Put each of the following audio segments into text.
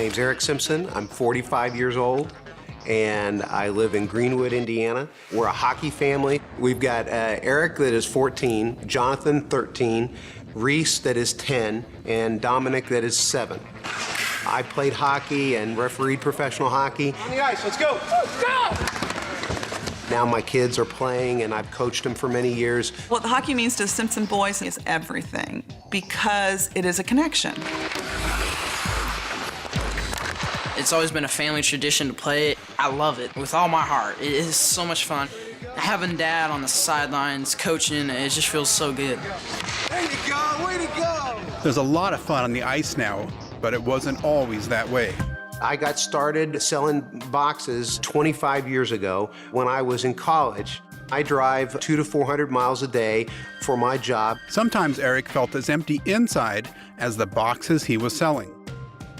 name's Eric Simpson. I'm 45 years old, and I live in Greenwood, Indiana. We're a hockey family. We've got Eric that is 14, Jonathan 13, Reese that is 10, and Dominic that is 7. I played hockey and refereed professional hockey. On the ice, let's go! Go! Now my kids are playing, and I've coached them for many years. What the hockey means to Simpson boys is everything, because it is a connection. It's always been a family tradition to play it. I love it with all my heart. It is so much fun. Having Dad on the sidelines coaching, it just feels so good. Way to go, way to go! There's a lot of fun on the ice now, but it wasn't always that way. I got started selling boxes 25 years ago when I was in college. I drive 200 to 400 miles a day for my job. Sometimes Eric felt as empty inside as the boxes he was selling.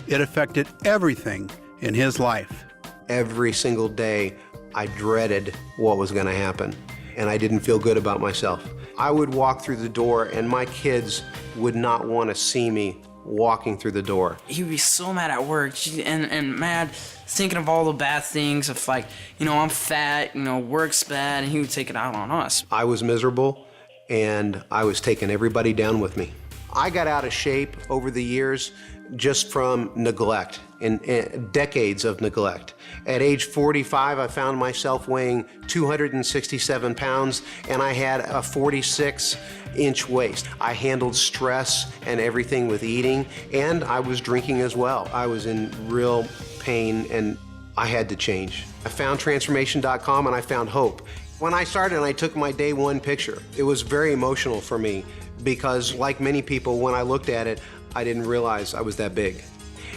It affected everything in his life. Every single day, I dreaded what was going to happen, and I didn't feel good about myself. I would walk through the door, and my kids would not want to see me walking through the door. He would be so mad at work and mad, thinking of all the bad things of like, I'm fat, work's bad, and he would take it out on us. I was miserable, and I was taking everybody down with me. I got out of shape over the years just from neglect, and decades of neglect. At age 45, I found myself weighing 267 pounds, and I had a 46-inch waist. I handled stress and everything with eating, and I was drinking as well. I was in real pain, and I had to change. I found transformation.com, and I found hope. When I started and I took my day one picture, it was very emotional for me because, like many people, when I looked at it, I didn't realize I was that big.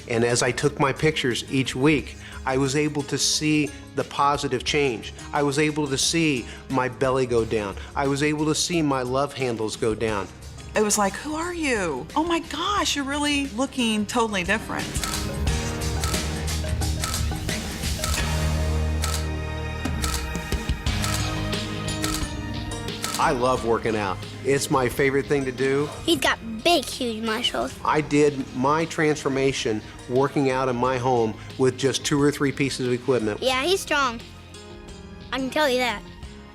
And as I took my pictures each week, I was able to see the positive change. I was able to see my belly go down. I was able to see my love handles go down. It was like, who are you? Oh my gosh, you're really looking totally different. I love working out. It's my favorite thing to do. He's got big, huge muscles. I did my transformation working out in my home with just 2 or 3 pieces of equipment. Yeah, he's strong. I can tell you that.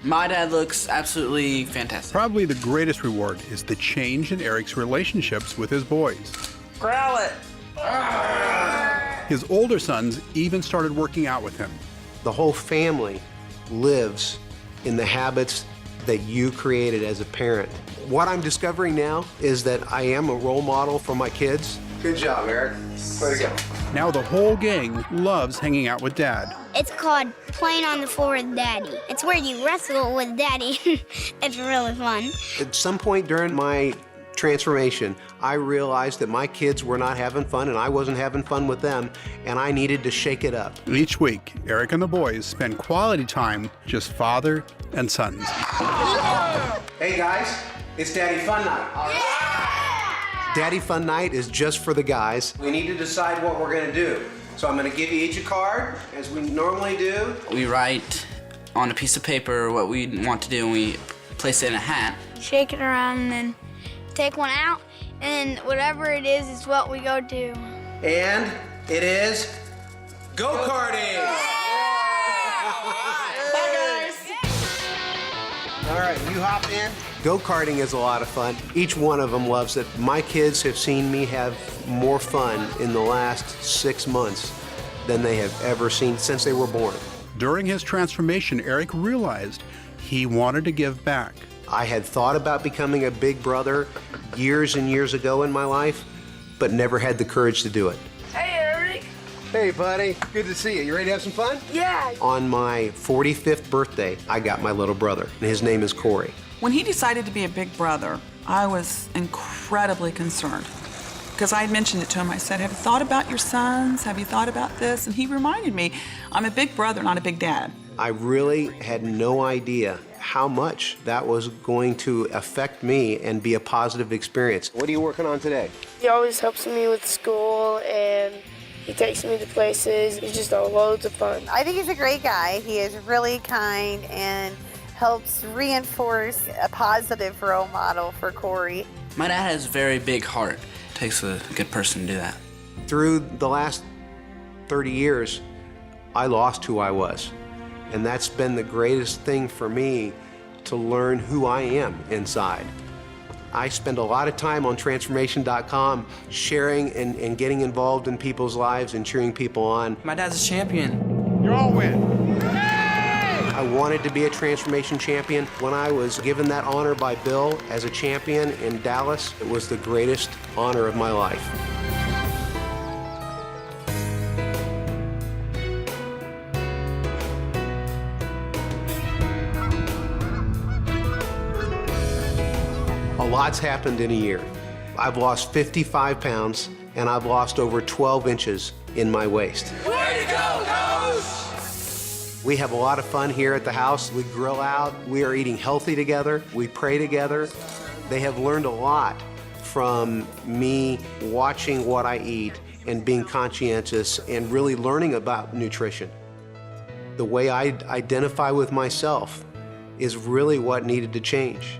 My dad looks absolutely fantastic. Probably the greatest reward is the change in Eric's relationships with his boys. Growl it. His older sons even started working out with him. The whole family lives in the habits that you created as a parent. What I'm discovering now is that I am a role model for my kids. Good job, Eric. Way to go. Now the whole gang loves hanging out with Dad. It's called playing on the floor with Daddy. It's where you wrestle with Daddy. It's really fun. At some point during my transformation, I realized that my kids were not having fun and I wasn't having fun with them, and I needed to shake it up. Each week, Eric and the boys spend quality time, just father and sons. Hey guys, it's Daddy Fun Night. Yeah! Daddy Fun Night is just for the guys. We need to decide what we're gonna do. So I'm gonna give you each a card, as we normally do. We write on a piece of paper what we want to do, and we place it in a hat. Shake it around and then take one out, and whatever it is what we go do. And it is go-karting! Bye, guys. All right, you hop in. Go-karting is a lot of fun. Each one of them loves it. My kids have seen me have more fun in the last 6 months than they have ever seen since they were born. During his transformation, Eric realized he wanted to give back. I had thought about becoming a big brother years and years ago in my life, but never had the courage to do it. Hey, Eric. Hey, buddy. Good to see you. You ready to have some fun? Yeah. On my 45th birthday, I got my little brother, and his name is Corey. When he decided to be a big brother, I was incredibly concerned because I had mentioned it to him. I said, have you thought about your sons? Have you thought about this? And he reminded me, I'm a big brother, not a big dad. I really had no idea how much that was going to affect me and be a positive experience. What are you working on today? He always helps me with school and he takes me to places. It's just loads of fun. I think he's a great guy. He is really kind and helps reinforce a positive role model for Corey. My dad has a very big heart. It takes a good person to do that. Through the last 30 years, I lost who I was. And that's been the greatest thing for me, to learn who I am inside. I spend a lot of time on transformation.com sharing and getting involved in people's lives and cheering people on. My dad's a champion. You all win. I wanted to be a transformation champion. When I was given that honor by Bill as a champion in Dallas, it was the greatest honor of my life. A lot's happened in a year. I've lost 55 pounds, and I've lost over 12 inches in my waist. Way to go, Coach! We have a lot of fun here at the house. We grill out. We are eating healthy together. We pray together. They have learned a lot from me watching what I eat and being conscientious and really learning about nutrition. The way I identify with myself is really what needed to change.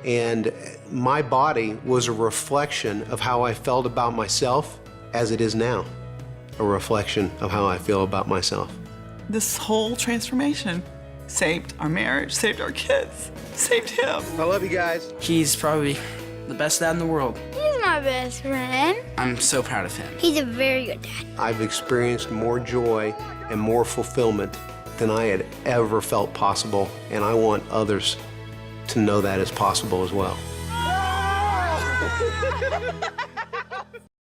And my body was a reflection of how I felt about myself, as it is now, a reflection of how I feel about myself. This whole transformation saved our marriage, saved our kids, saved him. I love you guys. He's probably the best dad in the world. He's my best friend. I'm so proud of him. He's a very good dad. I've experienced more joy and more fulfillment than I had ever felt possible, and I want others to know that is possible as well.